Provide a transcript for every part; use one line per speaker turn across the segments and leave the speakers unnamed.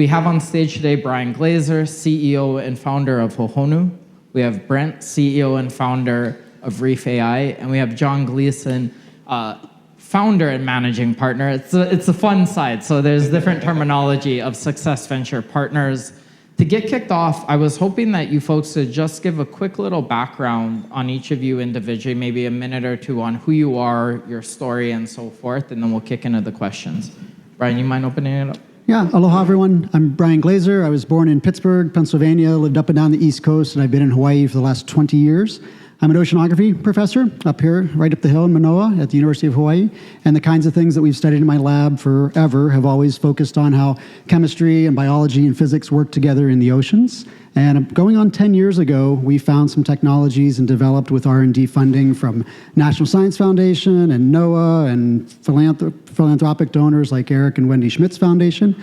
We have on stage today Brian Glazer, CEO and founder of Honolulu. We have Brent, CEO and founder of Reef AI, and we have John Gleason, founder and managing partner. It's a fun side, so there's different terminology of Success Venture Partners. To get kicked off, I was hoping that you folks would just give a quick little background on each of you individually, maybe a minute or two on who you are, your story, and so forth, and then we'll kick into the questions. Brian, you mind opening it up?
Yeah, aloha everyone. I'm Brian Glazer. I was born in Pittsburgh, Pennsylvania, lived up and down the East Coast, and I've been in Hawaii for the last 20 years. I'm an oceanography professor up here, right up the hill in Manoa at the University of Hawaii. And the kinds of things that we've studied in my lab forever have always focused on how chemistry and biology and physics work together in the oceans. And going on 10 years ago, we found some technologies and developed with R&D funding from National Science Foundation and NOAA and philanthropic donors like Eric and Wendy Schmidt's foundation,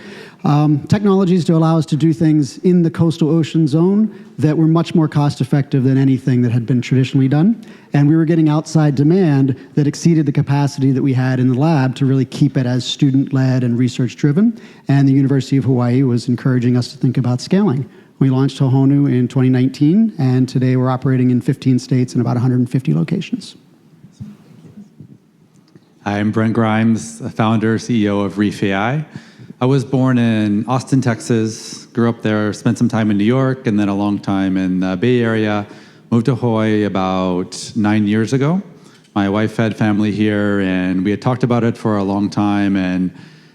technologies to allow us to do things in the coastal ocean zone that were much more cost effective than anything that had been traditionally done. And we were getting outside demand that exceeded the capacity that we had in the lab to really keep it as student-led and research-driven. And the University of Hawaii was encouraging us to think about scaling. We launched Honolulu in 2019, and today we're operating in 15 states and about 150 locations.
Hi, I'm Brent Grimes, founder, CEO of Reef AI. I was born in Austin, Texas, grew up there, spent some time in New York, and then a long time in the Bay Area. Moved to Hawaii about 9 years ago. My wife had family here, and we had talked about it for a long time, and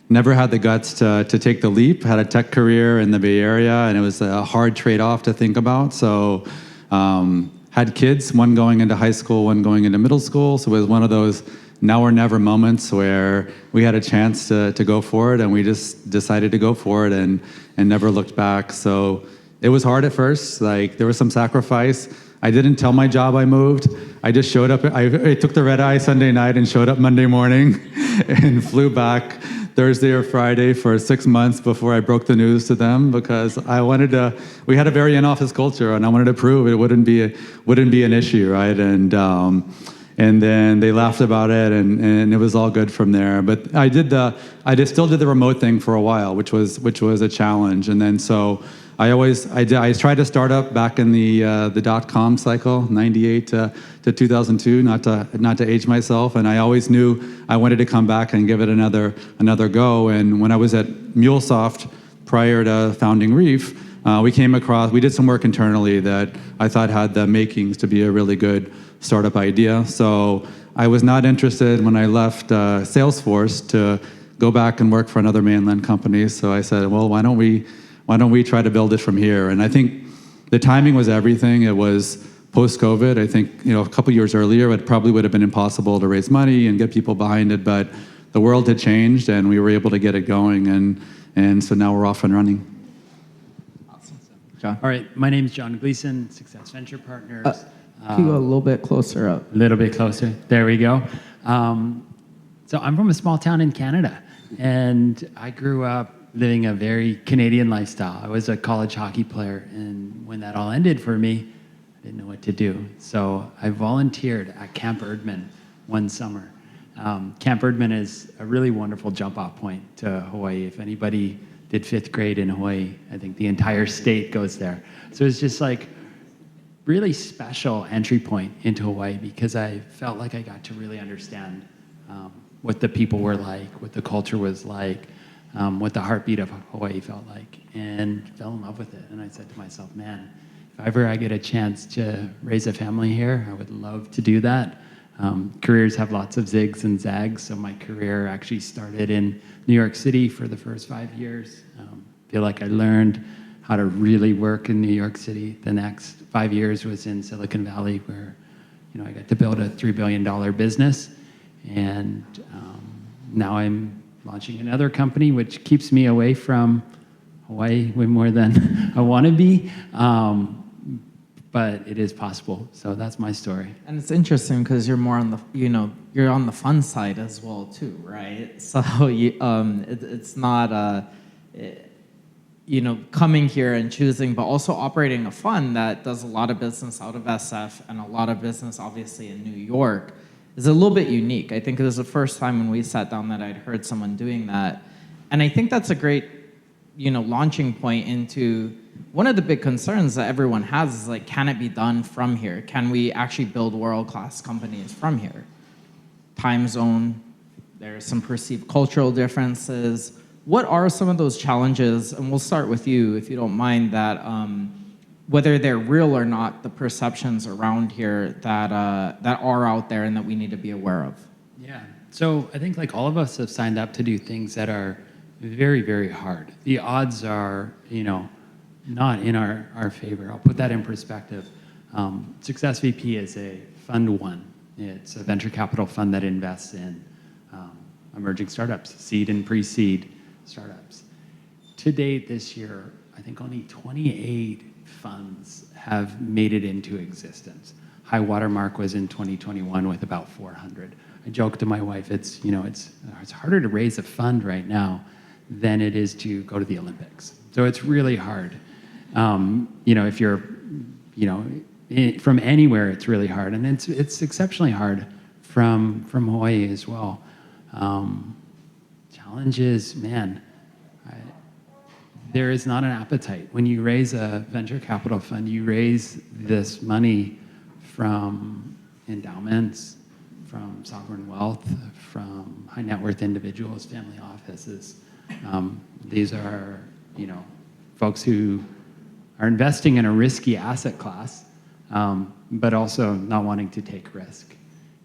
never had the guts to take the leap. Had a tech career in the Bay Area, and it was a hard trade-off to think about. So had kids, one going into high school, one going into middle school. So it was one of those now or never moments where we had a chance to go for it, and we just decided to go for it and never looked back. So it was hard at first. Like, there was some sacrifice. I didn't tell my job I moved. I just showed up. I took the red eye Sunday night and showed up Monday morning and flew back Thursday or Friday for 6 months before I broke the news to them, because I wanted to. We had a very in-office culture, and I wanted to prove it wouldn't be an issue, right? And then they laughed about it, and it was all good from there. But I still did the remote thing for a while, which was a challenge. And then so I tried to start up back in the .com cycle, 98 to 2002, not to age myself. And I always knew I wanted to come back and give it another go. And when I was at MuleSoft prior to founding Reef, we did some work internally that I thought had the makings to be a really good startup idea. So I was not interested when I left Salesforce to go back and work for another mainland company. So I said, well, why don't we try to build it from here? And I think the timing was everything. It was post-COVID. I think, a couple years earlier, it probably would have been impossible to raise money and get people behind it, but the world had changed and we were able to get it going, and so now we're off and running.
Awesome. John?
All right, my name is John Gleason, Success Venture Partners.
Can you go a little bit closer up?
A little bit closer. There we go. So I'm from a small town in Canada, and I grew up living a very Canadian lifestyle. I was a college hockey player, and when that all ended for me, I didn't know what to do. So I volunteered at Camp Erdman one summer. Camp Erdman is a really wonderful jump-off point to Hawaii. If anybody did 5th grade in Hawaii, I think the entire state goes there. So it's just like really special entry point into Hawaii, because I felt like I got to really understand what the people were like, what the culture was like, what the heartbeat of Hawaii felt like, and fell in love with it. And I said to myself, man, if ever I get a chance to raise a family here, I would love to do that. Careers have lots of zigs and zags, so my career actually started in New York City for the first 5 years. Feel like I learned how to really work in New York City. The next 5 years was in Silicon Valley, where I got to build a $3 billion business, and now I'm launching another company, which keeps me away from Hawaii way more than I want to be, but it is possible. So that's my story.
And it's interesting because you're more on the, you're on the fun side as well too, right? So it's not coming here and choosing, but also operating a fund that does a lot of business out of SF and a lot of business obviously in New York is a little bit unique. I think it was the first time when we sat down that I'd heard someone doing that. And I think that's a great launching point into one of the big concerns that everyone has is like, can it be done from here? Can we actually build world-class companies from here? Time zone, there's some perceived cultural differences. What are some of those challenges? And we'll start with you, if you don't mind, that whether they're real or not, the perceptions around here that are out there and that we need to be aware of.
Yeah. So I think like all of us have signed up to do things that are very, very hard. The odds are, not in our favor. I'll put that in perspective. Success VP is a fund one. It's a venture capital fund that invests in emerging startups, seed and pre-seed startups. To date this year, I think only 28 funds have made it into existence. High watermark was in 2021 with about 400. I joke to my wife, it's harder to raise a fund right now than it is to go to the Olympics. So it's really hard. If you're, from anywhere, it's really hard, and it's exceptionally hard from Hawaii as well. Challenges, man. There is not an appetite. When you raise a venture capital fund, you raise this money from endowments, from sovereign wealth, from high net worth individuals, family offices. These are, folks who are investing in a risky asset class, but also not wanting to take risk.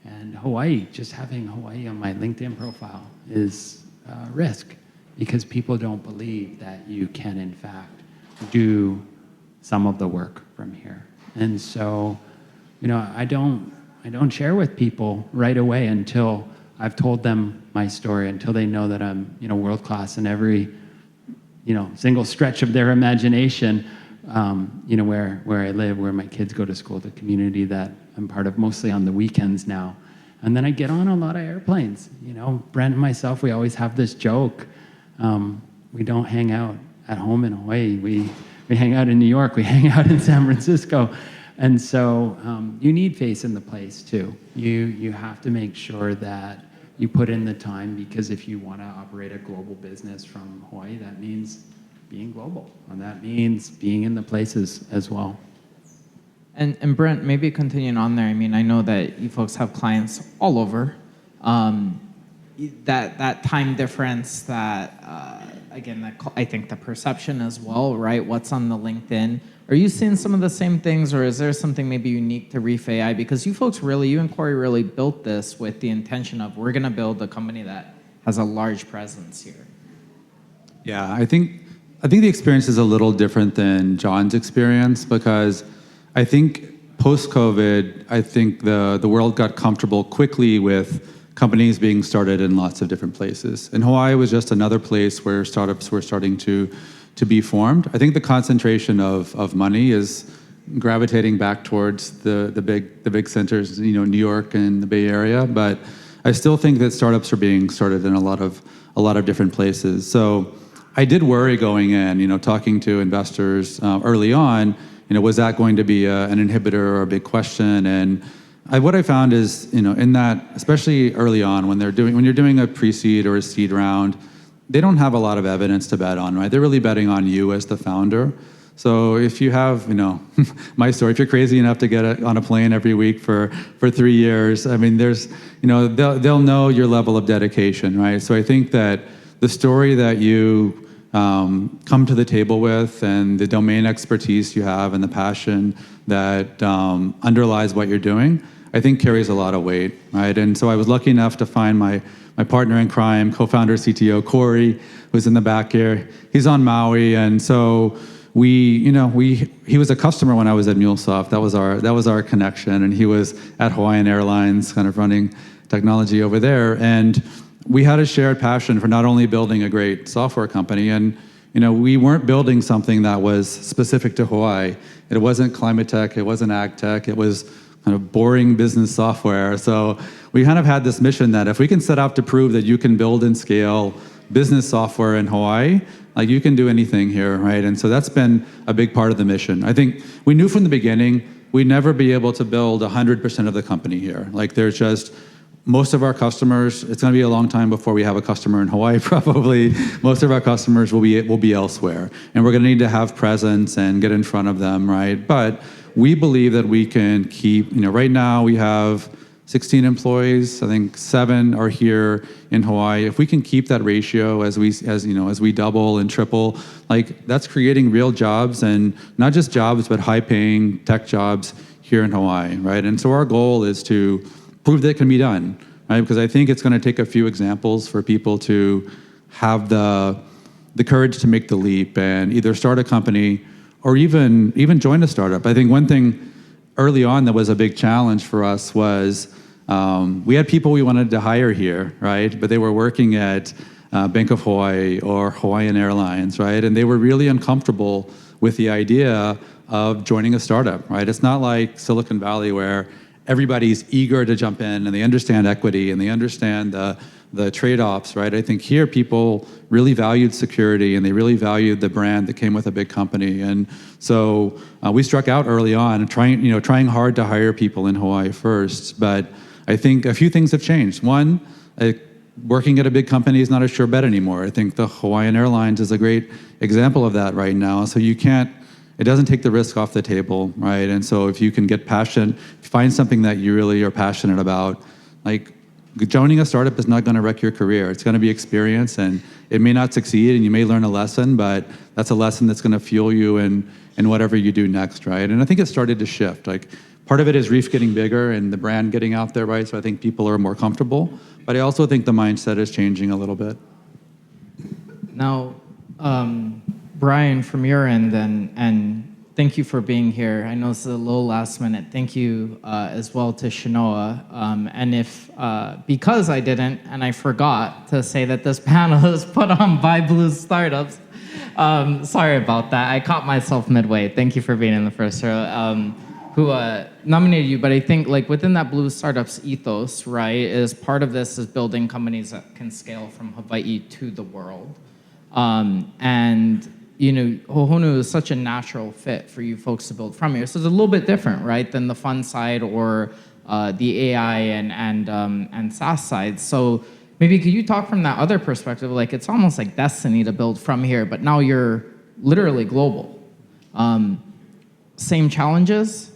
And Hawaii, just having Hawaii on my LinkedIn profile is a risk because people don't believe that you can, in fact, do some of the work from here. And so, I don't share with people right away until I've told them my story, until they know that I'm, world class in every, single stretch of their imagination. Where I live, where my kids go to school, the community that I'm part of, mostly on the weekends now. And then I get on a lot of airplanes. Brent and myself, we always have this joke. We don't hang out at home in Hawaii. We hang out in New York. We hang out in San Francisco. And so you need face in the place too. You have to make sure that you put in the time, because if you want to operate a global business from Hawaii, that means being global, and that means being in the places as well.
And Brent, maybe continuing on there, I know that you folks have clients all over. That time difference, again, I think the perception as well, right? What's on the LinkedIn? Are you seeing some of the same things, or is there something maybe unique to Reef AI? Because you and Corey really built this with the intention of, we're going to build a company that has a large presence here.
Yeah, I think the experience is a little different than John's experience, because I think post-COVID, I think the world got comfortable quickly with companies being started in lots of different places. And Hawaii was just another place where startups were starting to be formed. I think the concentration of money is gravitating back towards the big centers, New York and the Bay Area. But I still think that startups are being started in a lot of different places. So I did worry going in, talking to investors early on, was that going to be an inhibitor or a big question? And what I found is, in that, especially early on, when you're doing a pre-seed or a seed round, they don't have a lot of evidence to bet on, right? They're really betting on you as the founder. So if you have, my story, if you're crazy enough to get on a plane every week for 3 years, there's, they'll know your level of dedication, right? So I think that the story that you come to the table with, and the domain expertise you have, and the passion that underlies what you're doing, I think carries a lot of weight, right? And so I was lucky enough to find my partner in crime, co-founder, CTO, Corey, who's in the back here. He's on Maui, and so he was a customer when I was at MuleSoft. That was our connection, and he was at Hawaiian Airlines, kind of running technology over there, and we had a shared passion for not only building a great software company, and we weren't building something that was specific to Hawaii. It wasn't climate tech, it wasn't ag tech, it was kind of boring business software. So we kind of had this mission that if we can set out to prove that you can build and scale business software in Hawaii, like, you can do anything here, right? And so that's been a big part of the mission. I think we knew from the beginning we'd never be able to build 100% of the company here. Like, there's just most of our customers, it's going to be a long time before we have a customer in Hawaii, probably. Most of our customers will be elsewhere. And we're going to need to have presence and get in front of them, right? But we believe that we can keep, right now we have 16 employees. I think 7 are here in Hawaii. If we can keep that ratio as we double and triple, like that's creating real jobs, and not just jobs, but high-paying tech jobs here in Hawaii, right? And so our goal is to prove that it can be done, right? Because I think it's going to take a few examples for people to have the courage to make the leap and either start a company or even join a startup. I think one thing early on that was a big challenge for us was we had people we wanted to hire here, right? But they were working at Bank of Hawaii or Hawaiian Airlines, right? And they were really uncomfortable with the idea of joining a startup, right? It's not like Silicon Valley where everybody's eager to jump in and they understand equity and they understand the trade-offs, right? I think here people really valued security and they really valued the brand that came with a big company. And so we struck out early on, trying hard to hire people in Hawaii first. But I think a few things have changed. One, working at a big company is not a sure bet anymore. I think the Hawaiian Airlines is a great example of that right now. So it doesn't take the risk off the table, right? And so if you can get passionate, find something that you really are passionate about, like joining a startup is not going to wreck your career. It's going to be experience, and it may not succeed, and you may learn a lesson, but that's a lesson that's going to fuel you in whatever you do next, right? And I think it started to shift. Like part of it is Reef getting bigger and the brand getting out there, right? So I think people are more comfortable, but I also think the mindset is changing a little bit.
Now, Brian, from your end, and thank you for being here. I know this is a little last minute. Thank you as well to Shinoa. And if, because I didn't, and I forgot to say that this panel is put on by Blue Startups, sorry about that. I caught myself midway. Thank you for being in the first row. Who nominated you, but I think like within that Blue Startups ethos, right, is part of this is building companies that can scale from Hawaii to the world. And Hohonu is such a natural fit for you folks to build from here. So it's a little bit different, right, than the fund side or the AI and SaaS side. So maybe could you talk from that other perspective? Like it's almost like destiny to build from here, but now you're literally global. Same challenges,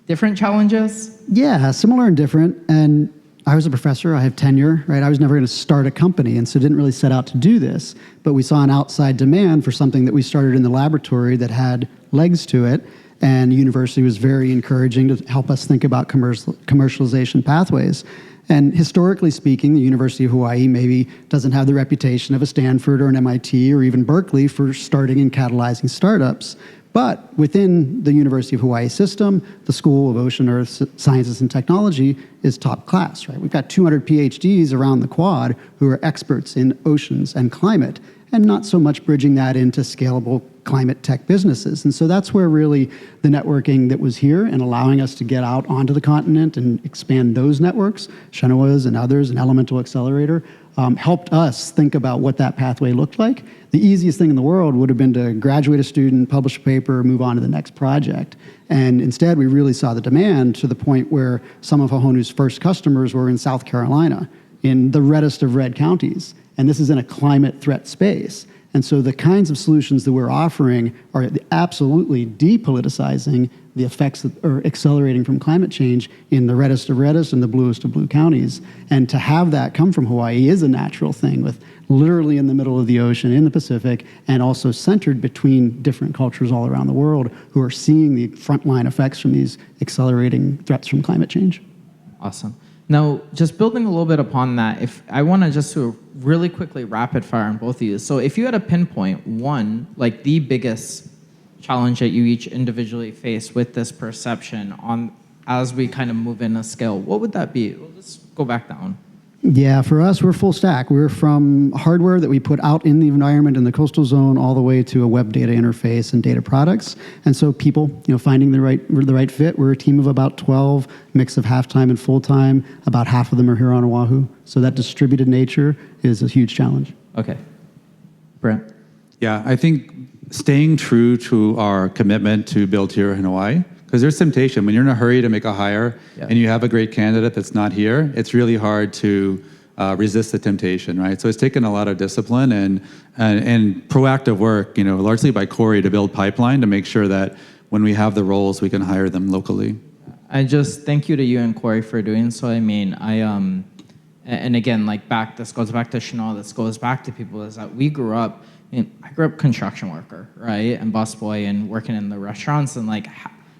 different challenges?
Yeah, similar and different. And I was a professor, I have tenure, right? I was never going to start a company, and so didn't really set out to do this. But we saw an outside demand for something that we started in the laboratory that had legs to it, and the university was very encouraging to help us think about commercialization pathways. And historically speaking, the University of Hawaii maybe doesn't have the reputation of a Stanford or an MIT or even Berkeley for starting and catalyzing startups. But within the University of Hawaii system, the School of Ocean, Earth Sciences and Technology is top class, right? We've got 200 PhDs around the quad who are experts in oceans and climate, and not so much bridging that into scalable climate tech businesses. And so that's where really the networking that was here and allowing us to get out onto the continent and expand those networks, Shinoa's and others, and Elemental Accelerator, helped us think about what that pathway looked like. The easiest thing in the world would have been to graduate a student, publish a paper, move on to the next project. And instead, we really saw the demand to the point where some of Hohonu's first customers were in South Carolina, in the reddest of red counties. And this is in a climate threat space. And so the kinds of solutions that we're offering are absolutely depoliticizing the effects that are accelerating from climate change in the reddest of reddest and the bluest of blue counties. And to have that come from Hawaii is a natural thing, with literally in the middle of the ocean in the Pacific, and also centered between different cultures all around the world who are seeing the frontline effects from these accelerating threats from climate change.
Awesome. Now, just building a little bit upon that, if I want to just sort of really quickly rapid fire on both of you. So if you had to pinpoint one, like the biggest challenge that you each individually face with this perception on as we kind of move in a scale, what would that be? Let's go back down.
Yeah, for us, we're full stack. We're from hardware that we put out in the environment in the coastal zone all the way to a web data interface and data products. And so people, finding the right fit. We're a team of about 12, mix of half-time and full-time. About half of them are here on Oahu. So that distributed nature is a huge challenge.
Okay. Brent?
Yeah, I think staying true to our commitment to build here in Hawaii, Because there's temptation. When you're in a hurry to make a hire
Yeah.
and you have a great candidate that's not here, it's really hard to resist the temptation, right? So it's taken a lot of discipline and proactive work, largely by Corey to build pipeline to make sure that when we have the roles, we can hire them locally.
I just thank you to you and Corey for doing so. I mean, and again, this goes back to Chanel, this goes back to people, is that I grew up construction worker, right? And busboy and working in the restaurants, and I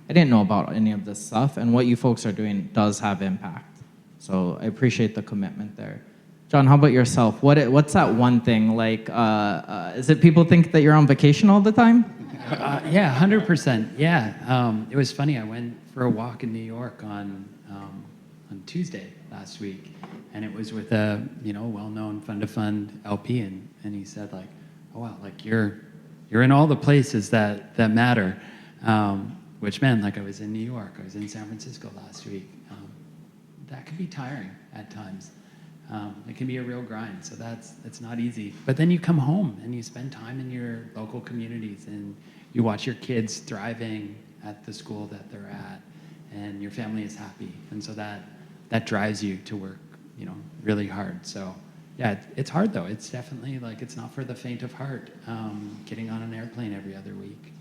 didn't know about any of this stuff. And what you folks are doing does have impact. So I appreciate the commitment there. John, how about yourself? What's that one thing? Is it people think that you're on vacation all the time?
Yeah, 100%. Yeah, it was funny. I went for a walk in New York on Tuesday last week, and it was with a well-known fund-to-fund LP, and he said oh wow, you're in all the places that matter, which meant I was in New York, I was in San Francisco last week. That can be tiring at times. It can be a real grind, so that's not easy. But then you come home and you spend time in your local communities, and you watch your kids thriving at the school that they're at, and your family is happy, and so that drives you to work, really hard. So yeah, it's hard though. It's definitely it's not for the faint of heart. Getting on an airplane every other week.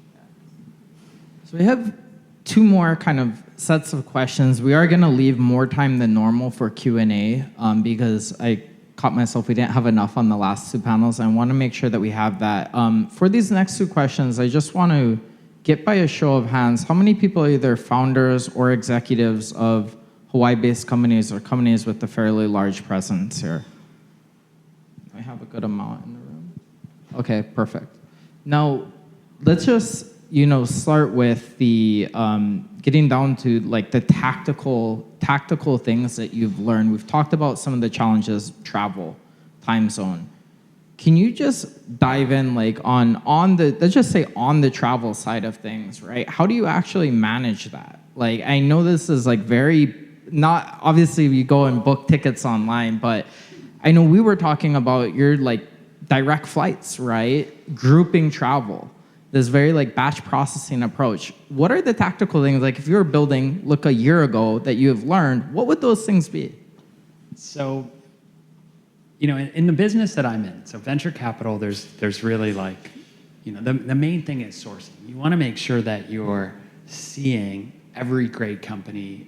So we have two more kind of sets of questions. We are going to leave more time than normal for Q&A because I caught myself, we didn't have enough on the last two panels. I want to make sure that we have that. For these next two questions, I just want to get by a show of hands, how many people are either founders or executives of Hawaii-based companies or companies with a fairly large presence here? I have a good amount in the room. Okay, perfect. Now, let's just start with the getting down to the tactical things that you've learned. We've talked about some of the challenges: travel, time zone. Can you just dive in on the, let's just say, on the travel side of things, right? How do you actually manage that? I know this is very not obviously you go and book tickets online, but I know we were talking about your direct flights, right? Grouping travel. This very batch processing approach. What are the tactical things, if you were building, look a year ago, that you have learned, what would those things be?
So, in the business that I'm in, so venture capital, there's really the main thing is sourcing. You want to make sure that you're seeing every great company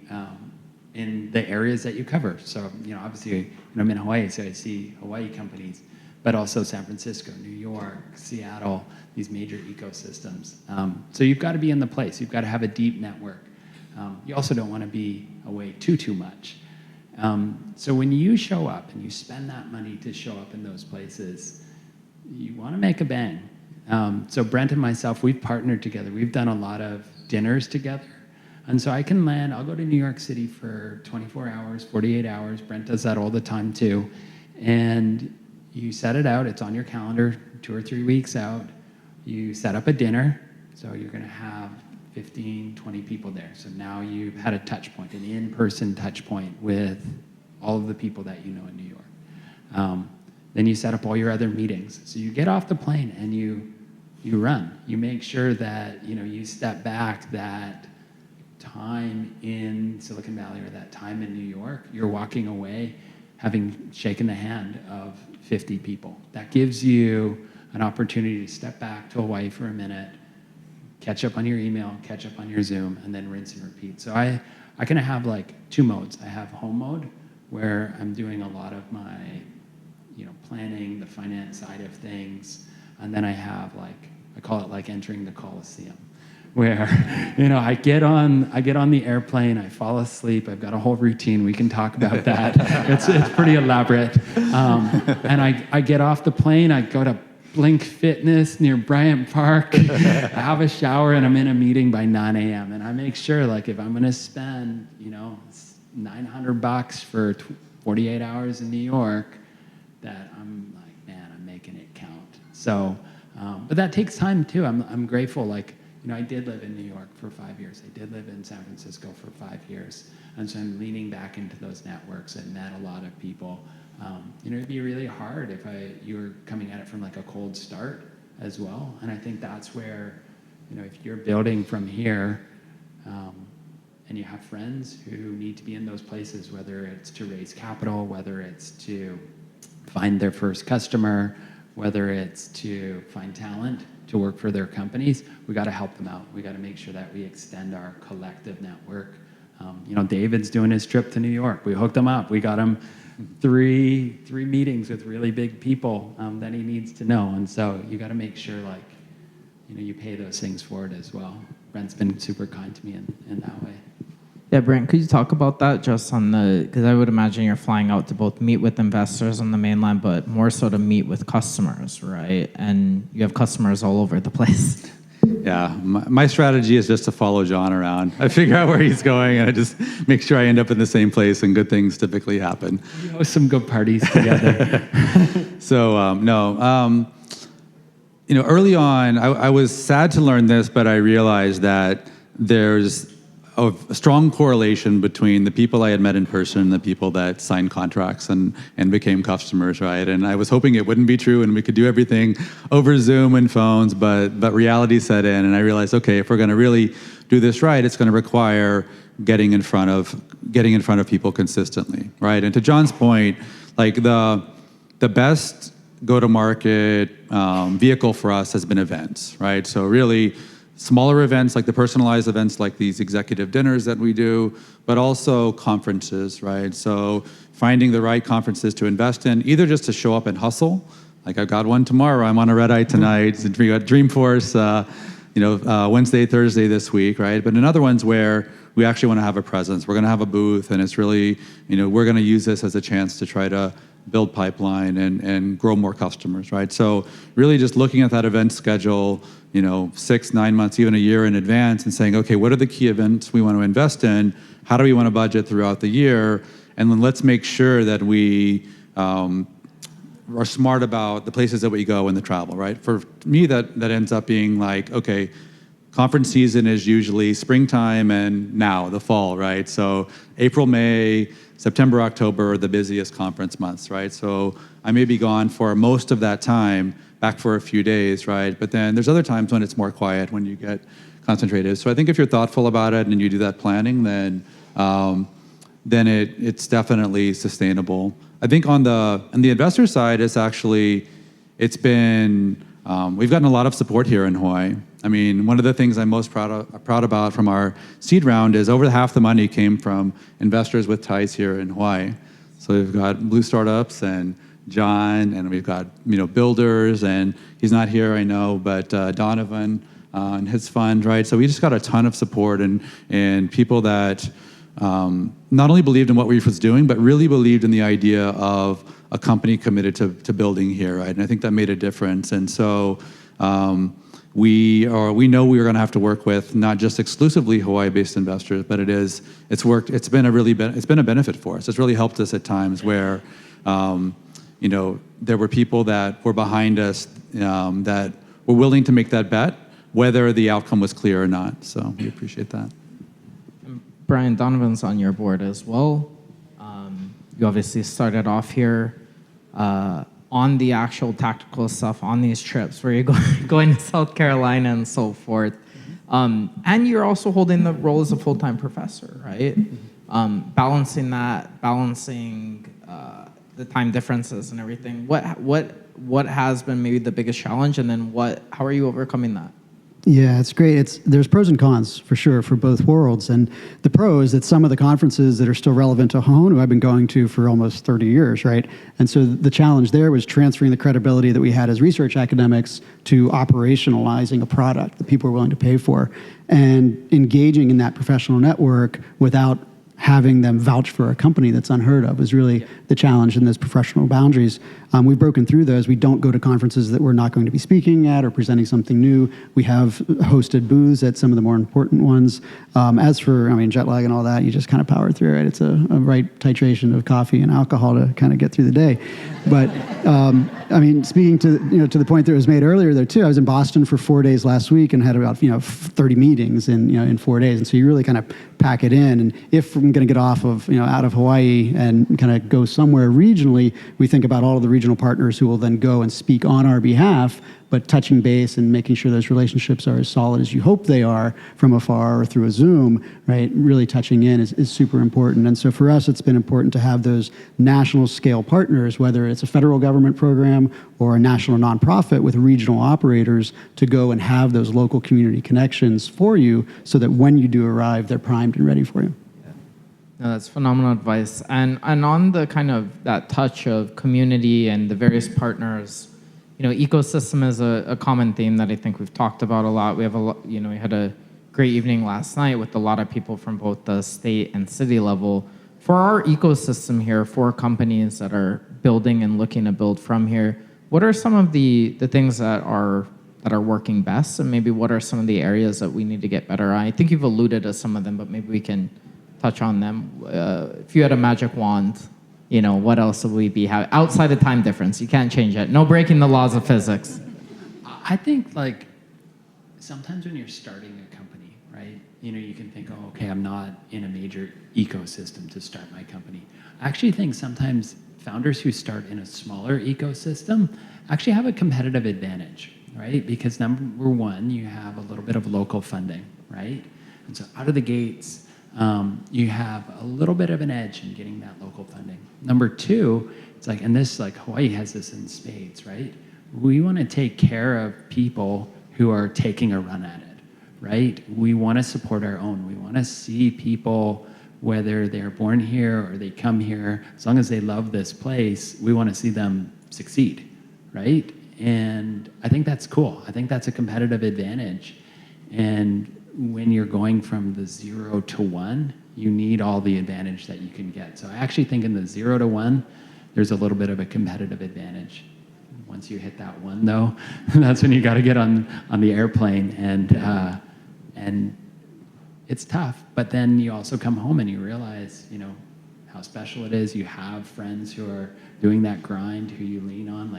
in the areas that you cover. So, obviously, I'm in Hawaii, so I see Hawaii companies, but also San Francisco, New York, Seattle, these major ecosystems. So you've got to be in the place. You've got to have a deep network. You also don't want to be away too much. So when you show up and you spend that money to show up in those places, you want to make a bang. So Brent and myself, we've partnered together. We've done a lot of dinners together. And so I can land, I'll go to New York City for 24 hours, 48 hours. Brent does that all the time too. And you set it out, it's on your calendar 2 or 3 weeks out. You set up a dinner, so you're gonna have 15, 20 people there. So now you've had a touch point, an in-person touch point with all of the people that you know in New York. Then you set up all your other meetings. So you get off the plane and you run. You make sure that you step back, that time in Silicon Valley or that time in New York, you're walking away having shaken the hand of 50 people. That gives you an opportunity to step back to Hawaii for a minute, catch up on your email, catch up on your Zoom, and then rinse and repeat. So I kind of have 2 modes. I have home mode, where I'm doing a lot of my planning, the finance side of things, and then I have I call it entering the Coliseum, where I get on the airplane, I fall asleep, I've got a whole routine, we can talk about that. It's pretty elaborate. And I get off the plane, I go to Blink Fitness near Bryant Park, I have a shower, and I'm in a meeting by 9 a.m. And I make sure if I'm gonna spend $900 for 48 hours in New York, that I'm man, I'm making it count. So, but that takes time too. I'm grateful. I did live in New York for 5 years. I did live in San Francisco for 5 years. And so I'm leaning back into those networks and met a lot of people. It'd be really hard if you were coming at it from a cold start as well. And I think that's where, if you're building from here, and you have friends who need to be in those places, whether it's to raise capital, whether it's to find their first customer, whether it's to find talent to work for their companies, we got to help them out. We got to make sure that we extend our collective network. David's doing his trip to New York. We hooked him up. We got him three meetings with really big people that he needs to know. And so you got to make sure, you pay those things forward as well. Brent's been super kind to me in that way.
Yeah, Brent, could you talk about that just on because I would imagine you're flying out to both meet with investors on the mainland, but more so to meet with customers, right? And you have customers all over the place.
Yeah, my strategy is just to follow John around. I figure out where he's going, and I just make sure I end up in the same place, and good things typically happen.
We host some good parties together.
So, early on, I was sad to learn this, but I realized that there's a strong correlation between the people I had met in person and the people that signed contracts and became customers, right? And I was hoping it wouldn't be true and we could do everything over Zoom and phones, but reality set in, and I realized, okay, if we're going to really do this right, it's going to require getting in front of people consistently, right? And to John's point, the best go-to-market vehicle for us has been events, right? So really, smaller events like the personalized events like these executive dinners that we do, but also conferences, right? So finding the right conferences to invest in, either just to show up and hustle. Like I've got one tomorrow, I'm on a red eye tonight, we got Dreamforce, Wednesday, Thursday this week, right? But in other ones where we actually want to have a presence, we're going to have a booth, and it's really, we're going to use this as a chance to try to build pipeline and grow more customers, right? So really just looking at that event schedule, 6, 9 months, even a year in advance, and saying, okay, what are the key events we want to invest in? How do we want to budget throughout the year? And then let's make sure that we are smart about the places that we go and the travel, right? For me, that ends up being okay, conference season is usually springtime and now the fall, right? So April, May, September, October are the busiest conference months, right? So I may be gone for most of that time, back for a few days, right? But then there's other times when it's more quiet, when you get concentrated. So I think if you're thoughtful about it and you do that planning, then it's definitely sustainable. I think on the investor side, we've gotten a lot of support here in Hawaii. I mean, one of the things I'm most proud about from our seed round is over half the money came from investors with ties here in Hawaii. So we've got Blue Startups and John, and we've got builders, and he's not here, I know, but Donovan and his fund, right? So we just got a ton of support and people that not only believed in what we was doing, but really believed in the idea of a company committed to building here, right? And I think that made a difference. And so we know we were going to have to work with not just exclusively Hawaii-based investors, but it's worked. It's been a benefit for us. It's really helped us at times where there were people that were behind us that were willing to make that bet, whether the outcome was clear or not. So we appreciate that.
Brian, Donovan's on your board as well. You obviously started off here on the actual tactical stuff on these trips where you're going to South Carolina and so forth. And you're also holding the role as a full-time professor, right? Balancing the time differences and everything. What has been maybe the biggest challenge, and then how are you overcoming that?
Yeah, it's great. There's pros and cons for sure for both worlds. And the pro is that some of the conferences that are still relevant to Honolulu I've been going to for almost 30 years, right? And so the challenge there was transferring the credibility that we had as research academics to operationalizing a product that people were willing to pay for and engaging in that professional network without having them vouch for a company that's unheard of is really the challenge in those professional boundaries. We've broken through those. We don't go to conferences that we're not going to be speaking at or presenting something new. We have hosted booths at some of the more important ones. As for, jet lag and all that, you just kind of power through it. It's a right titration of coffee and alcohol to kind of get through the day. But, speaking to the point that was made earlier there too, I was in Boston for 4 days last week and had about, 30 meetings in 4 days. And so you really kind of pack it in. And if I'm going to get off of, out of Hawaii and kind of go somewhere regionally, we think about all of the regional partners who will then go and speak on our behalf, but touching base and making sure those relationships are as solid as you hope they are from afar or through a Zoom, right? Really touching in is super important. And so for us, it's been important to have those national scale partners, whether it's a federal government program or a national nonprofit with regional operators, to go and have those local community connections for you so that when you do arrive, they're primed and ready for you.
No, that's phenomenal advice. And on the kind of that touch of community and the various partners, ecosystem is a common theme that I think we've talked about a lot. We have we had a great evening last night with a lot of people from both the state and city level. For our ecosystem here, for companies that are building and looking to build from here, what are some of the things that are working best, and maybe what are some of the areas that we need to get better at? I think you've alluded to some of them, but maybe we can touch on them. If you had a magic wand, what else would we be having outside of time difference? You can't change it. No breaking the laws of physics.
I think sometimes when you're starting a company, right? You can think, oh, okay, I'm not in a major ecosystem to start my company. I actually think sometimes founders who start in a smaller ecosystem actually have a competitive advantage, right? Because number one, you have a little bit of local funding, right? And so out of the gates, you have a little bit of an edge in getting that local funding. Number two, it's Hawaii has this in spades, right? We want to take care of people who are taking a run at it, right? We want to support our own. We want to see people, whether they're born here or they come here, as long as they love this place, we want to see them succeed, right? And I think that's cool. I think that's a competitive advantage. And when you're going from the 0 to 1, you need all the advantage that you can get. So I actually think in the 0 to 1, there's a little bit of a competitive advantage. Once you hit that 1, though, that's when you got to get on the airplane, and it's tough. But then you also come home and you realize, how special it is. You have friends who are doing that grind, who you lean on.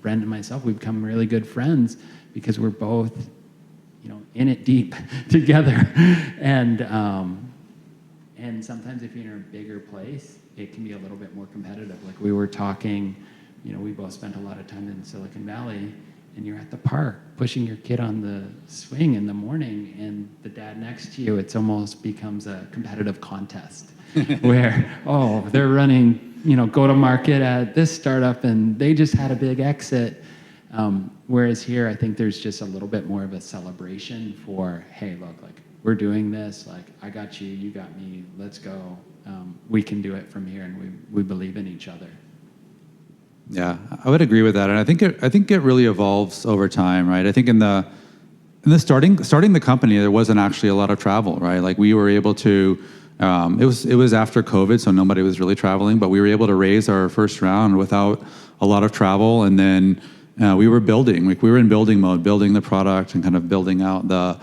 Brent and myself, we've become really good friends because we're both in it deep together. And sometimes if you're in a bigger place, it can be a little bit more competitive. Like we were talking, we both spent a lot of time in Silicon Valley, and you're at the park pushing your kid on the swing in the morning, and the dad next to you, it's almost becomes a competitive contest where, they're running, go to market at this startup and they just had a big exit. Whereas here, I think there's just a little bit more of a celebration for, hey, look, we're doing this, I got you, you got me, let's go. We can do it from here, and we believe in each other.
Yeah, I would agree with that, and I think it really evolves over time, right? I think in the starting the company, there wasn't actually a lot of travel, right? We were able to. It was after COVID, so nobody was really traveling, but we were able to raise our first round without a lot of travel, and then. We were building, we were in building mode, building the product and kind of building out the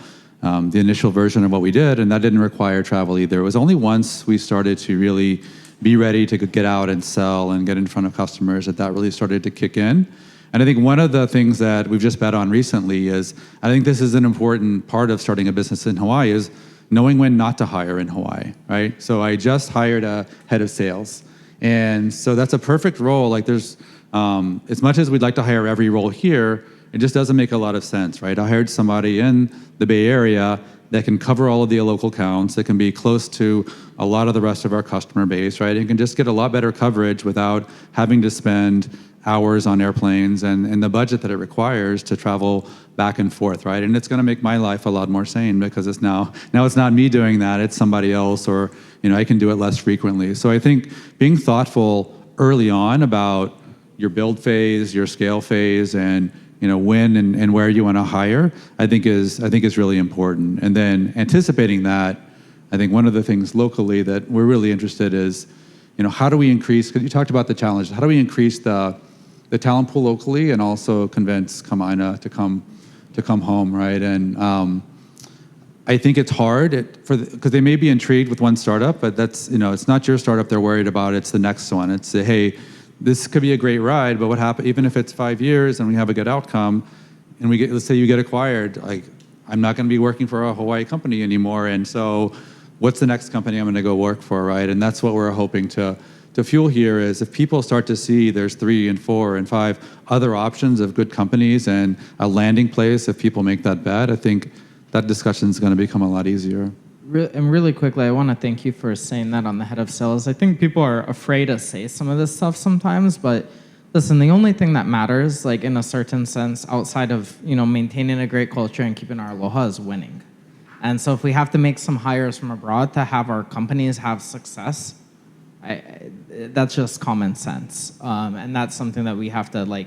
initial version of what we did, and that didn't require travel either. It was only once we started to really be ready to get out and sell and get in front of customers that really started to kick in. And I think one of the things that we've just bet on recently is, I think this is an important part of starting a business in Hawaii, is knowing when not to hire in Hawaii, right? So I just hired a head of sales, and so that's a perfect role. There's as much as we'd like to hire every role here, it just doesn't make a lot of sense, right? I hired somebody in the Bay Area that can cover all of the local accounts, that can be close to a lot of the rest of our customer base, right? And can just get a lot better coverage without having to spend hours on airplanes and the budget that it requires to travel back and forth, right? And it's going to make my life a lot more sane because it's now it's not me doing that, it's somebody else, or I can do it less frequently. So I think being thoughtful early on about your build phase, your scale phase, and when and where you want to hire, I think is really important. And then anticipating that, I think one of the things locally that we're really interested is, how do we increase? Because you talked about the challenge. How do we increase the talent pool locally and also convince Kamina to come home, right? And I think it's hard because they may be intrigued with one startup, but that's it's not your startup they're worried about. It's the next one. It's hey. This could be a great ride, but what happens even if it's 5 years and we have a good outcome, and let's say you get acquired, I'm not going to be working for a Hawaii company anymore, and so what's the next company I'm going to go work for, right? And that's what we're hoping to to fuel here is if people start to see there's 3 and 4 and 5 other options of good companies and a landing place, if people make that bet, I think that discussion is going to become a lot easier.
And really quickly, I want to thank you for saying that on the head of sales. I think people are afraid to say some of this stuff sometimes, but listen, the only thing that matters, like in a certain sense, outside of maintaining a great culture and keeping our aloha, is winning. And so if we have to make some hires from abroad to have our companies have success, that's just common sense. And that's something that we have to,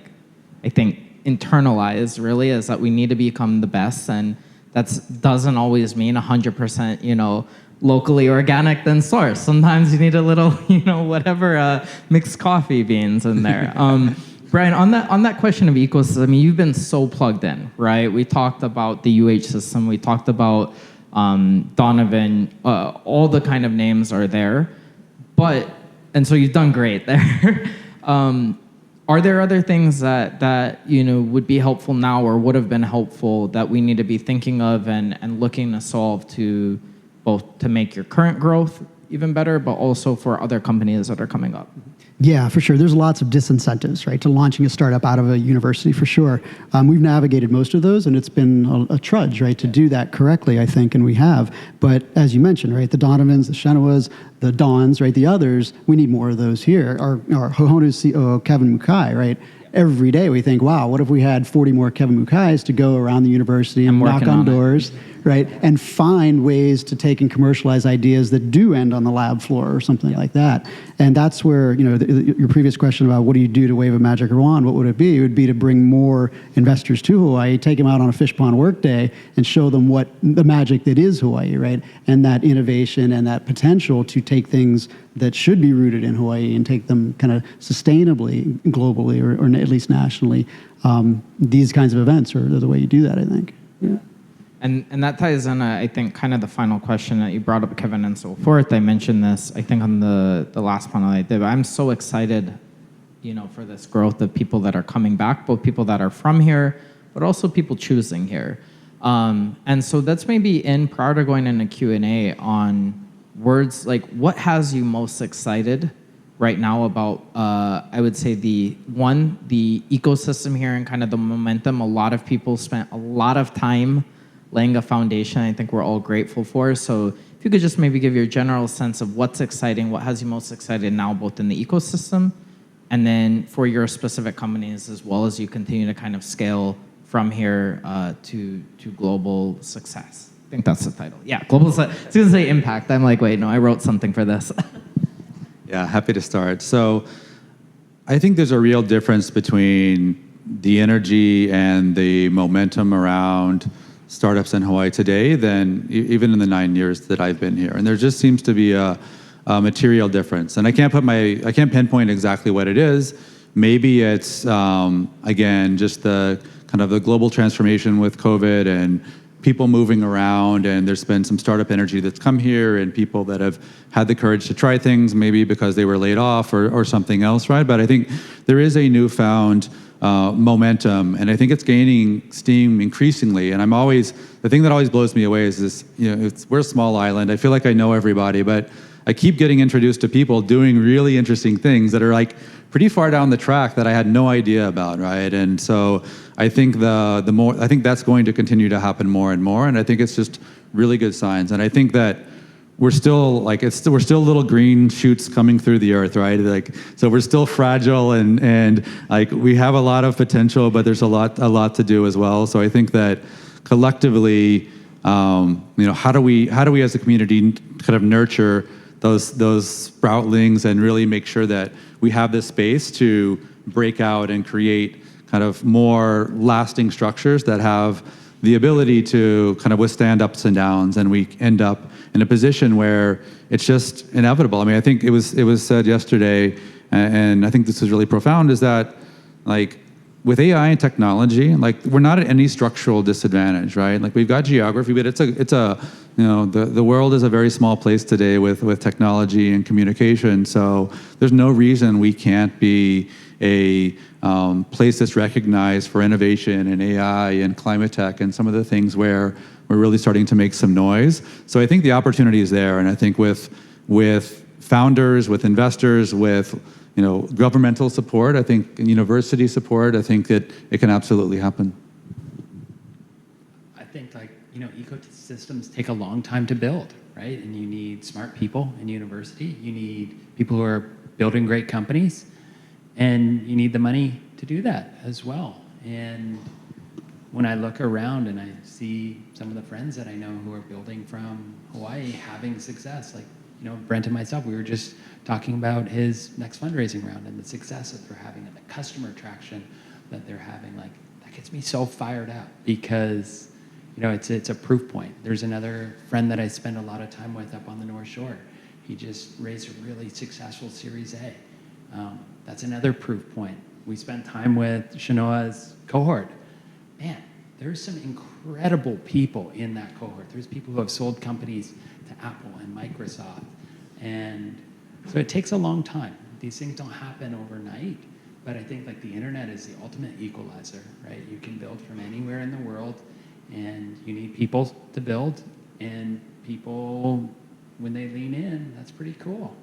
I think, internalize, really, is that we need to become the best. And that doesn't always mean 100%, locally organic than source. Sometimes you need a little, whatever, mixed coffee beans in there. Brian, on that question of ecosystem, you've been so plugged in, right? We talked about the UH system. We talked about Donovan. All the kind of names are there. And so you've done great there. Are there other things that would be helpful now or would have been helpful that we need to be thinking of and looking to solve to both to make your current growth even better, but also for other companies that are coming up?
Yeah, for sure. There's lots of disincentives, right, to launching a startup out of a university, for sure. We've navigated most of those, and it's been a trudge, right, to do that correctly, I think, and we have. But as you mentioned, right, the Donovans, the Shenoas, the Dons, right, the others, we need more of those here. Our Hohonu's COO, Kevin Mukai, right, every day we think, wow, what if we had 40 more Kevin Mukais to go around the university and knock on doors, right, and find ways to take and commercialize ideas that do end on the lab floor or something like that. And that's where, your previous question about what do you do to wave a magic wand, what would it be? It would be to bring more investors to Hawaii, take them out on a fish pond work day and show them what the magic that is Hawaii, right? And that innovation and that potential to take things that should be rooted in Hawaii and take them kind of sustainably, globally, or at least nationally. These kinds of events are the way you do that, I think. Yeah.
And that ties in, I think, kind of the final question that you brought up, Kevin, and so forth. I mentioned this, I think, on the last panel I did. But I'm so excited, for this growth of people that are coming back, both people that are from here, but also people choosing here. And so that's maybe prior to going into Q&A on words like what has you most excited right now about, I would say, the ecosystem here and kind of the momentum. A lot of people spent a lot of time laying a foundation I think we're all grateful for. So if you could just maybe give your general sense of what's exciting, what has you most excited now, both in the ecosystem and then for your specific companies, as well as you continue to kind of scale from here to global success. I think that's the title. Yeah, global success. As soon as I say impact, I'm like, wait, no, I wrote something for this.
Yeah, happy to start. So I think there's a real difference between the energy and the momentum around startups in Hawaii today than even in the 9 years that I've been here. And there just seems to be a material difference. And I can't pinpoint exactly what it is. Maybe it's, again, just the kind of the global transformation with COVID and people moving around, and there's been some startup energy that's come here and people that have had the courage to try things, maybe because they were laid off or something else, right? But I think there is a newfound momentum, and I think it's gaining steam increasingly. And the thing that always blows me away is this, we're a small island. I feel like I know everybody, but I keep getting introduced to people doing really interesting things that are like pretty far down the track that I had no idea about, right? And so I think I think that's going to continue to happen more and more, and I think it's just really good signs. And I think that we're still little green shoots coming through the earth, right? So we're still fragile and we have a lot of potential, but there's a lot to do as well. So I think that collectively, how do we as a community kind of nurture those sproutlings and really make sure that we have this space to break out and create kind of more lasting structures that have the ability to kind of withstand ups and downs, and we end up in a position where it's just inevitable. I mean, I think it was said yesterday, and I think this is really profound, is that with AI and technology, we're not at any structural disadvantage, right? We've got geography, but the world is a very small place today with technology and communication. So there's no reason we can't be a place that's recognized for innovation and AI and climate tech and some of the things where we're really starting to make some noise. So I think the opportunity is there, and I think with founders, with investors, with governmental support, I think, and university support, I think that it can absolutely happen.
I think ecosystems take a long time to build, right? And you need smart people in university. You need people who are building great companies, and you need the money to do that as well. And when I look around and I see some of the friends that I know who are building from Hawaii having success, like Brent and myself, we were just talking about his next fundraising round and the success that they're having and the customer traction that they're having. Like, that gets me so fired up because it's a proof point. There's another friend that I spend a lot of time with up on the North Shore. He just raised a really successful Series A. That's another proof point. We spent time with Shanoa's cohort. Man, there's some incredible people in that cohort. There's people who have sold companies to Apple and Microsoft. And so it takes a long time. These things don't happen overnight. But I think the internet is the ultimate equalizer, right? You can build from anywhere in the world, and you need people to build, and people, when they lean in, that's pretty cool.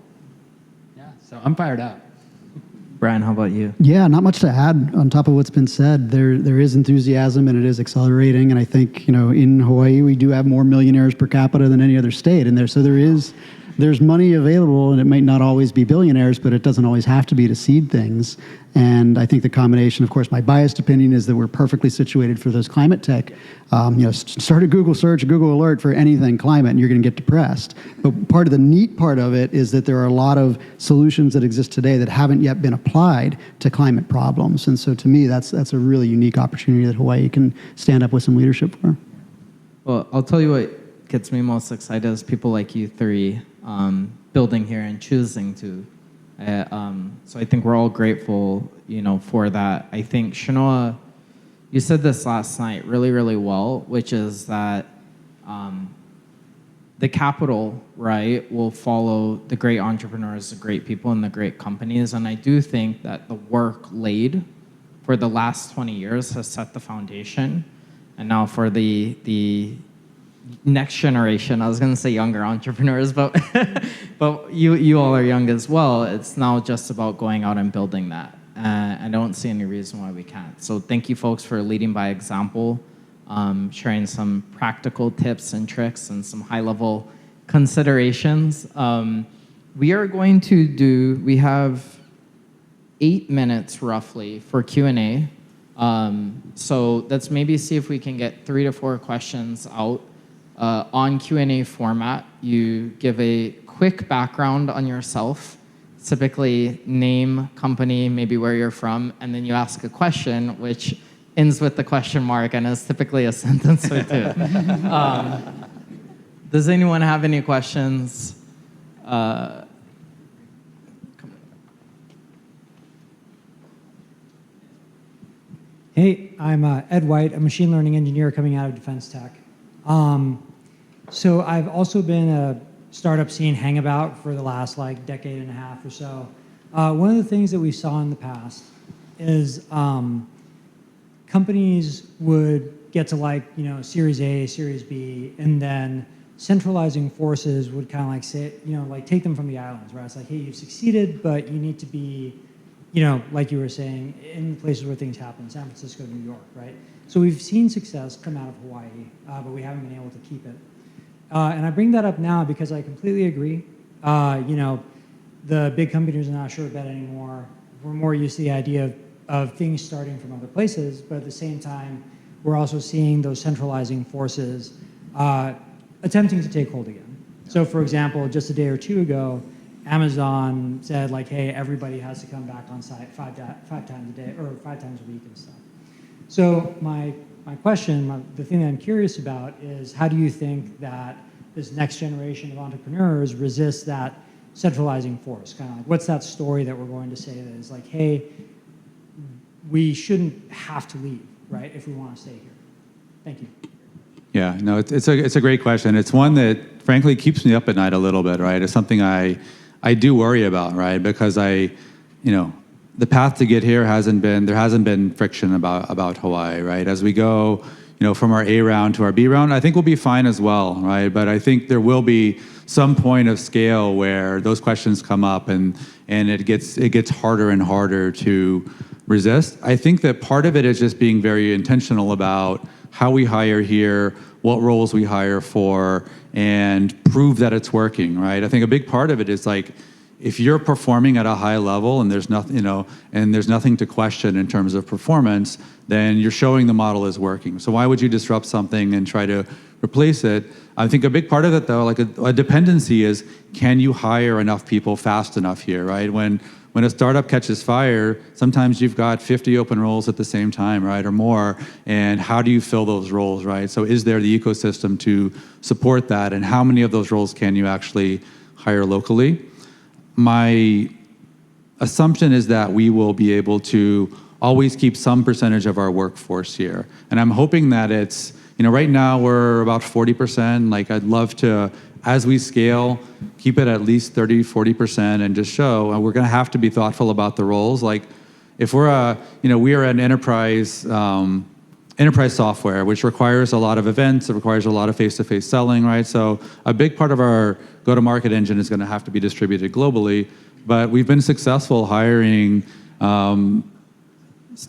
Yeah, so I'm fired up.
Brian, how about you?
Yeah, not much to add on top of what's been said. There is enthusiasm and it is accelerating. And I think, in Hawaii, we do have more millionaires per capita than any other state. And there's money available, and it might not always be billionaires, but it doesn't always have to be to seed things. And I think the combination, of course, my biased opinion is that we're perfectly situated for those climate tech. Start a Google search, a Google alert for anything climate, and you're going to get depressed. But part of the neat part of it is that there are a lot of solutions that exist today that haven't yet been applied to climate problems. And so to me, that's a really unique opportunity that Hawaii can stand up with some leadership for.
Well, I'll tell you what gets me most excited is people like you three building here and choosing to. So I think we're all grateful, for that. I think, Shanoa, you said this last night really, really well, which is that the capital, right, will follow the great entrepreneurs, the great people, and the great companies. And I do think that the work laid for the last 20 years has set the foundation. And now for the next generation, I was going to say younger entrepreneurs, but but you all are young as well. It's now just about going out and building that. I don't see any reason why we can't. So thank you, folks, for leading by example, sharing some practical tips and tricks and some high-level considerations. We are going to we have 8 minutes roughly for Q&A. So let's maybe see if we can get 3 to 4 questions out. On Q&A format, you give a quick background on yourself, typically name, company, maybe where you're from, and then you ask a question, which ends with the question mark and is typically a sentence or two. Does anyone have any questions?
Hey, I'm Ed White, a machine learning engineer coming out of defense tech. So I've also been a startup scene hangabout for the last decade and a half or so. One of the things that we saw in the past is companies would get to Series A, Series B, and then centralizing forces would kind of say, take them from the islands, right? It's like, hey, you've succeeded, but you need to be, like you were saying, in places where things happen, San Francisco, New York, right? So we've seen success come out of Hawaii, but we haven't been able to keep it. And I bring that up now because I completely agree. The big companies are not a sure bet anymore. We're more used to the idea of things starting from other places, but at the same time, we're also seeing those centralizing forces attempting to take hold again. So for example, just a day or two ago, Amazon said hey, everybody has to come back on site five times a day or 5 times a week and stuff. So my question, the thing that I'm curious about is how do you think that this next generation of entrepreneurs resist that centralizing force? Kind of what's that story that we're going to say that is hey, we shouldn't have to leave, right, if we want to stay here? Thank you.
Yeah, no, it's a great question. It's one that frankly keeps me up at night a little bit, right? It's something I do worry about, right? Because the path to get here there hasn't been friction about Hawaii, right? As we go, from our A round to our B round, I think we'll be fine as well, right? But I think there will be some point of scale where those questions come up and it gets harder and harder to resist. I think that part of it is just being very intentional about how we hire here, what roles we hire for, and prove that it's working, right? I think a big part of it is like, if you're performing at a high level and there's nothing, and there's nothing to question in terms of performance, then you're showing the model is working. So why would you disrupt something and try to replace it? I think a big part of it, though, like a dependency is, can you hire enough people fast enough here, right? When a startup catches fire, sometimes you've got 50 open roles at the same time, right, or more, and how do you fill those roles, right? So is there the ecosystem to support that, and how many of those roles can you actually hire locally? My assumption is that we will be able to always keep some percentage of our workforce here. And I'm hoping that it's, right now we're about 40%. Like, I'd love to, as we scale, keep it at least 30, 40% and just show, and we're gonna have to be thoughtful about the roles. Like, if we're we are an enterprise software, which requires a lot of events, it requires a lot of face-to-face selling, right? So a big part of our go-to-market engine is gonna have to be distributed globally, but we've been successful hiring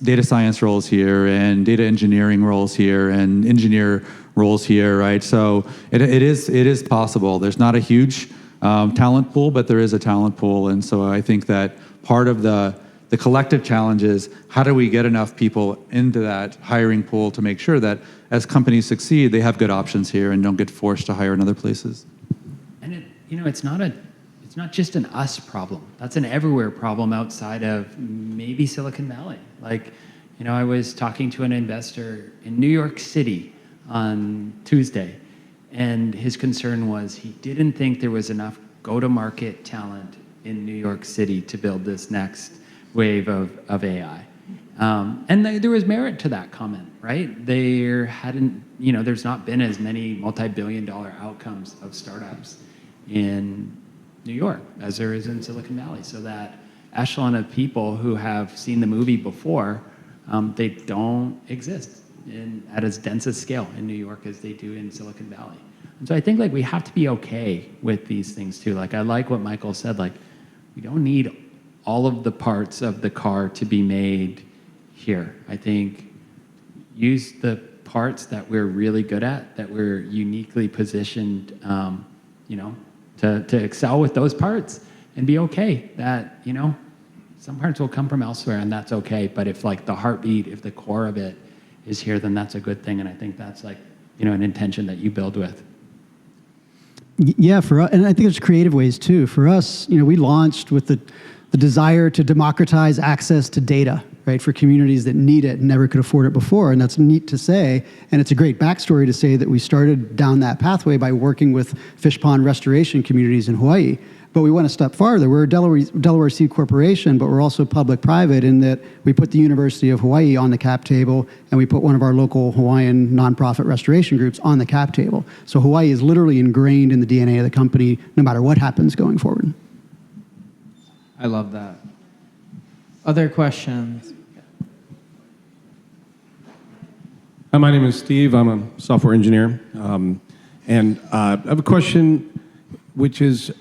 data science roles here and data engineering roles here and engineer roles here, right? So it is possible. There's not a huge talent pool, but there is a talent pool, and so I think that part of the collective challenge is, how do we get enough people into that hiring pool to make sure that as companies succeed, they have good options here and don't get forced to hire in other places?
And it's not just an us problem. That's an everywhere problem outside of maybe Silicon Valley. Like, I was talking to an investor in New York City on Tuesday, and his concern was he didn't think there was enough go-to-market talent in New York City to build this next wave of AI. And there was merit to that comment, right? There's not been as many multi-billion-dollar outcomes of startups in New York as there is in Silicon Valley. So that echelon of people who have seen the movie before, they don't exist at as dense a scale in New York as they do in Silicon Valley. And so I think we have to be okay with these things too. I like what Michael said, we don't need all of the parts of the car to be made here. I think use the parts that we're really good at, that we're uniquely positioned, to excel with those parts, and be okay that, some parts will come from elsewhere, and that's okay. But if the heartbeat, if the core of it is here, then that's a good thing. And I think that's an intention that you build with.
Yeah, for us, and I think there's creative ways too. For us, we launched with the desire to democratize access to data, right, for communities that need it and never could afford it before. And that's neat to say. And it's a great backstory to say that we started down that pathway by working with fish pond restoration communities in Hawaii. But we went a step farther. We're a Delaware C corporation, but we're also public-private in that we put the University of Hawaii on the cap table, and we put one of our local Hawaiian nonprofit restoration groups on the cap table. So Hawaii is literally ingrained in the DNA of the company, no matter what happens going forward.
I love that. Other questions?
Hi, my name is Steve. I'm a software engineer. And I have a question, which is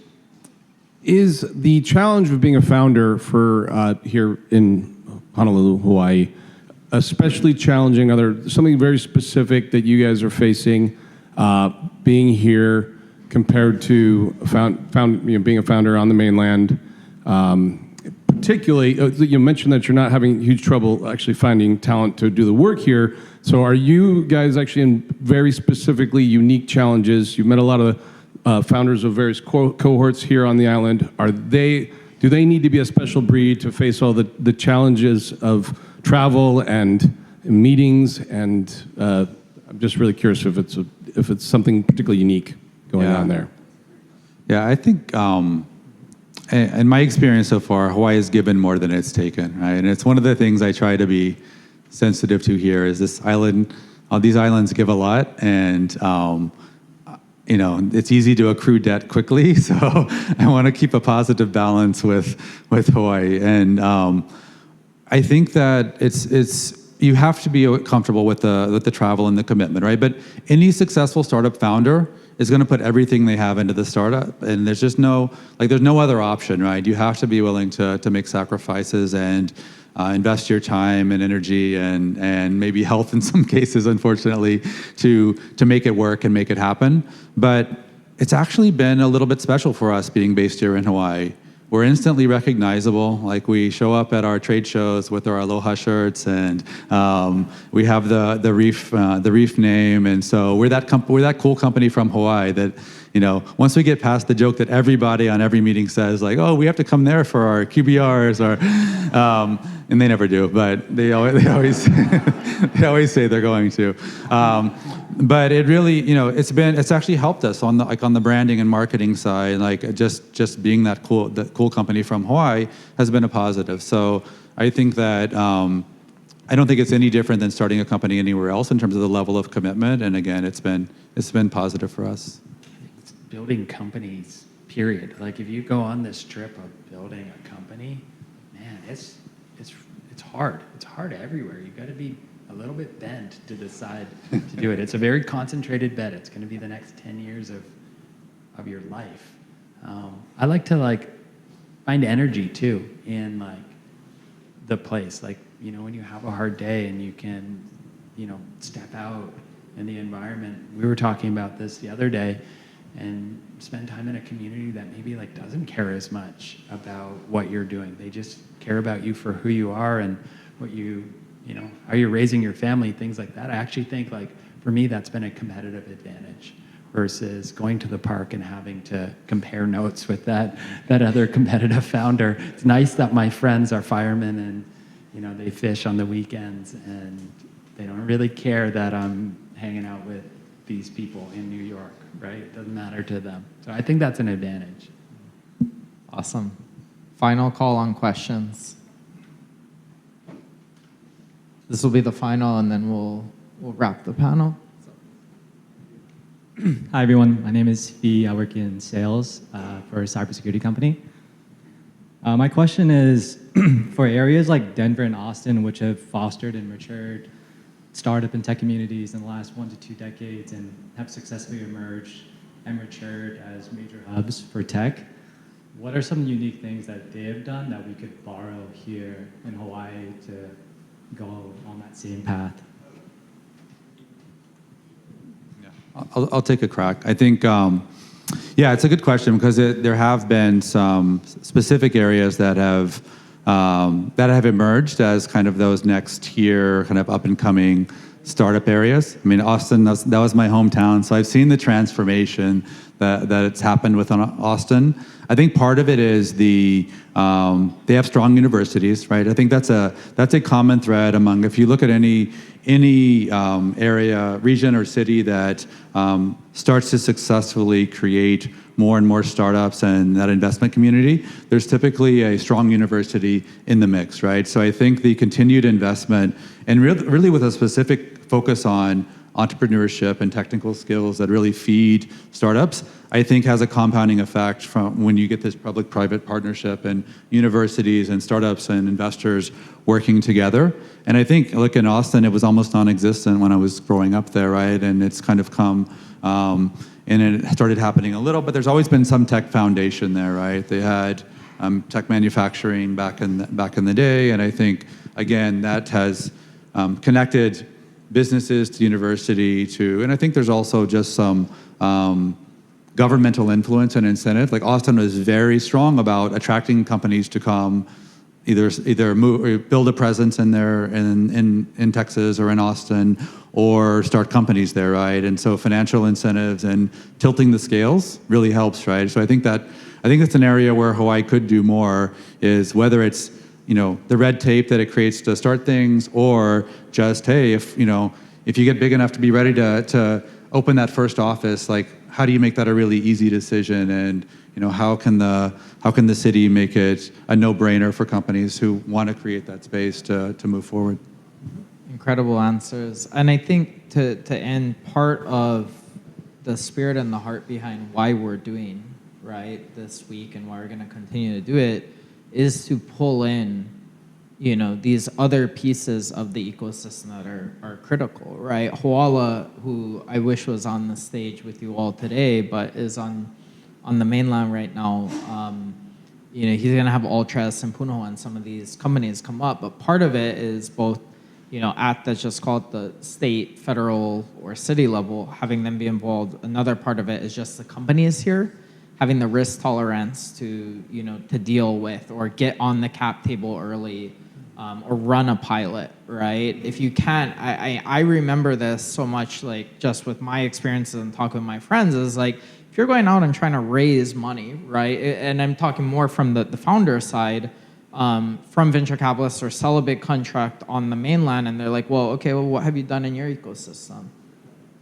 the challenge of being a founder for here in Honolulu, Hawaii, especially challenging something very specific that you guys are facing being here compared to being a founder on the mainland? Particularly, you mentioned that you're not having huge trouble actually finding talent to do the work here. So are you guys actually in very specifically unique challenges? You've met a lot of founders of various cohorts here on the island. Do they need to be a special breed to face all the challenges of travel and meetings? And I'm just really curious if it's something particularly unique going on there.
Yeah, I think in my experience so far, Hawaii has given more than it's taken, right? And it's one of the things I try to be sensitive to here is this island. These islands give a lot, and it's easy to accrue debt quickly. So I want to keep a positive balance with Hawaii, and I think that it's you have to be comfortable with the travel and the commitment, right? But any successful startup founder is going to put everything they have into the startup, and there's just there's no other option, right? You have to be willing to make sacrifices and invest your time and energy and maybe health in some cases, unfortunately, to make it work and make it happen. But it's actually been a little bit special for us being based here in Hawaii. We're instantly recognizable. Like, we show up at our trade shows with our Aloha shirts, and we have the reef name, and so we're that cool company from Hawaii that, once we get past the joke that everybody on every meeting says, like, oh, we have to come there for our QBRs, or and they never do, but they always they always say they're going to. But it really, it's actually helped us on the branding and marketing side. Like, just being that cool company from Hawaii has been a positive. So I think that I don't think it's any different than starting a company anywhere else in terms of the level of commitment. And again, it's been positive for us.
It's building companies, period. Like, if you go on this trip of building a company, man, it's hard. It's hard everywhere. You got to be a little bit bent to decide to do it. It's a very concentrated bet. It's going to be the next 10 years of your life. I like to find energy too in the place. When you have a hard day and you can, step out in the environment. We were talking about this the other day, and spend time in a community that maybe doesn't care as much about what you're doing. They just care about you for who you are and what how you're raising your family, things like that. I actually think, for me, that's been a competitive advantage versus going to the park and having to compare notes with that other competitive founder. It's nice that my friends are firemen and, they fish on the weekends, and they don't really care that I'm hanging out with these people in New York, right? It doesn't matter to them. So I think that's an advantage.
Awesome. Final call on questions. This will be the final, and then we'll wrap the panel.
Hi, everyone. My name is Fee. I work in sales for a cybersecurity company. My question is, for areas like Denver and Austin, which have fostered and matured startup and tech communities in the last 1 to 2 decades and have successfully emerged and matured as major hubs for tech, what are some unique things that they have done that we could borrow here in Hawaii to go on that same path?
I'll take a crack. I think, it's a good question, because there have been some specific areas that have emerged as kind of those next tier, kind of up and coming startup areas. I mean, Austin, that was my hometown, so I've seen the transformation that it's happened within Austin. I think part of it is they have strong universities, right? I think that's a common thread among, if you look at any area, region, or city that starts to successfully create more and more startups and that investment community, there's typically a strong university in the mix, right? So I think the continued investment, and really with a specific focus on entrepreneurship and technical skills that really feed startups, I think has a compounding effect from when you get this public-private partnership and universities and startups and investors working together. And I think, look, in Austin, it was almost non-existent when I was growing up there, right? And it's kind of come, and it started happening a little, but there's always been some tech foundation there, right? They had tech manufacturing back in the day, and I think, again, that has connected businesses to university to, and I think there's also just some governmental influence and incentive. Like, Austin was very strong about attracting companies to come either move or build a presence in Texas or in Austin, or start companies there, right? And so financial incentives and tilting the scales really helps, right? So I think that's an area where Hawaii could do more, is whether it's the red tape that it creates to start things, or just, hey, if you get big enough to be ready to open that first office, like, how do you make that a really easy decision? And how can the city make it a no-brainer for companies who want to create that space to move forward?
Incredible answers. And I think to end, part of the spirit and the heart behind why we're doing this week and why we're going to continue to do it is to pull in these other pieces of the ecosystem that are critical, right? Hoala, who I wish was on the stage with you all today, but is on the mainland right now. He's going to have Ultras and Punahou and some of these companies come up, but part of it is both, at the, just call it the state, federal, or city level, having them be involved. Another part of it is just the companies here having the risk tolerance to, to deal with or get on the cap table early, or run a pilot, right? If you can't, I remember this so much, like just with my experiences and talking with my friends, is like, if you're going out and trying to raise money, right? And I'm talking more from the founder side, from venture capitalists, or sell a big contract on the mainland, and they're like, well, okay, well, what have you done in your ecosystem?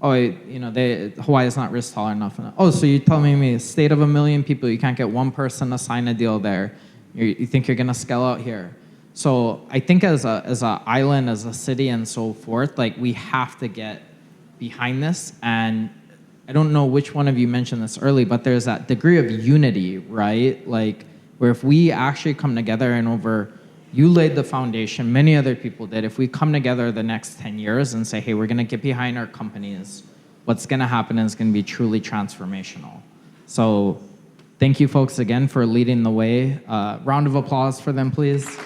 Oh, Hawaii is not risk tolerant enough. Oh, so you're telling me a state of 1 million people, you can't get one person to sign a deal there. You think you're gonna scale out here? So I think as a island, as a city, and so forth, like we have to get behind this. And I don't know which one of you mentioned this early, but there's that degree of unity, right? Like where if we actually come together and you laid the foundation, many other people did. If we come together the next 10 years and say, hey, we're gonna get behind our companies, what's gonna happen is gonna be truly transformational. So thank you folks again for leading the way. Round of applause for them, please.